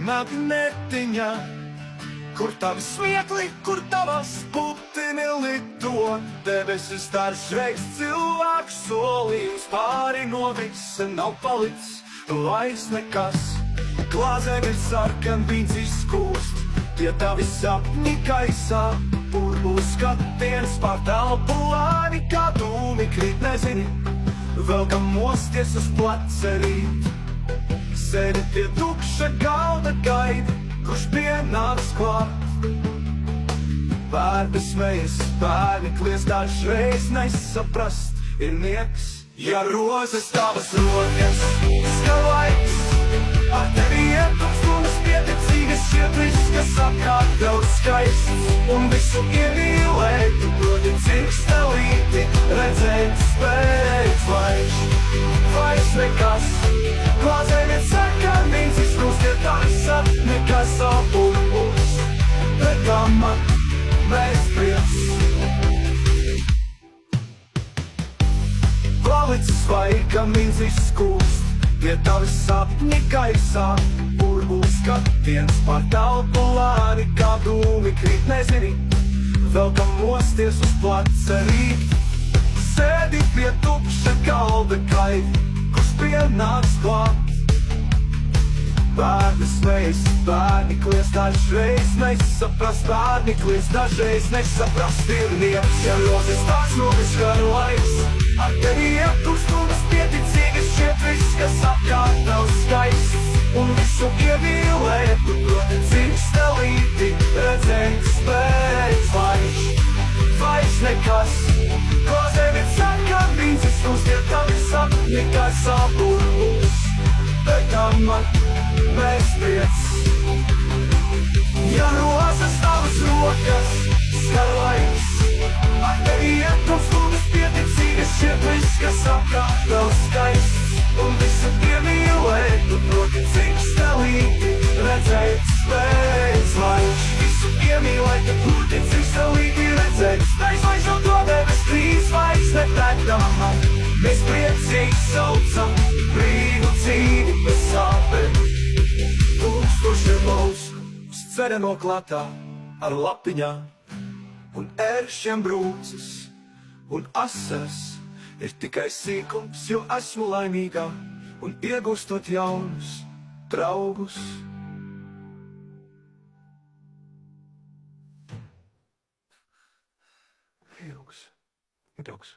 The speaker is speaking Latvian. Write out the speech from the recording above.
magnetiņa, kur tavi smiekli, kur tavas putini lido. Debesis dažreiz cilvēku solījums, pāri no visa nav palicis vairs nekas. Glāzēm ir sarkan vīns izkūst, tie tavi sapņi kaisā, burbuļu skatiens pār telpu lēni, kā dūmi krīt, nezini, vēl kam mosties uz pleca rīt. Sēdi pie tukša galda, gaidi, kurš pienāks klāt. Bērni smejas, bērni kliedz, dažreiz nesaprast ir niekas. Ja rozes tavas rokas skan laiks, ar tevi ietuks stundas pieticīgas širdis, kas apkārt daudz skaists, un visu iemīlēt, tu proti cikstelīti, redzēt spēc vairs nekas. Glāzēm ir sarkan vīns izkūst, tie tavi sapņi, kas apurbuļs, bet kā man mēs prieks. Palicis vaikam vīns izkūst, tie tavi sapņi gaisā, burbuļu skatiens pār telpu lēni, kā dūmi krīt, nezini, vēl kam mosties uz pleca rīt. Sēdi pie tukša galda, gaidi, kurš pienāks klāt. Bērni smejas, bērni kliedz, dažreiz nesaprast, bērni kliedz, dažreiz nesaprast ir nieks. Ja rozes tās rokas skan laiks, ar tevi ietuks stundas pieticīgas, šķiet viss, kas apkārt nav skaists, un visu iemīlēt, tu proti cikstelīti, redzēt spēc vairs nekas. Glāzēm ir sarkan vīns izkūst, tie tavi sapņi, kas apurbuļs, bet kā man mēs prieks. Ja rozes tavas rokas skan laiks, ar tevi ietuks stundas pieticīgas, šķiet viss, kas apkārt vēl skaists, un visu iemīlēt, tu proti cikstelīti, redzēt spēc visu iemīlēt, tu proti cikstelīti, redzēt spēc un to debes trīs vairs nepētama. Mēs priecīgi saucam brīvu dzīvi bez sāpēm. Tūkstošiem mūsu scereno klātā ar lapiņām un ēršiem brūces un asars ir tikai sīkums, jo esmu laimīgā un iegūstot jaunus draugus. Ilgs.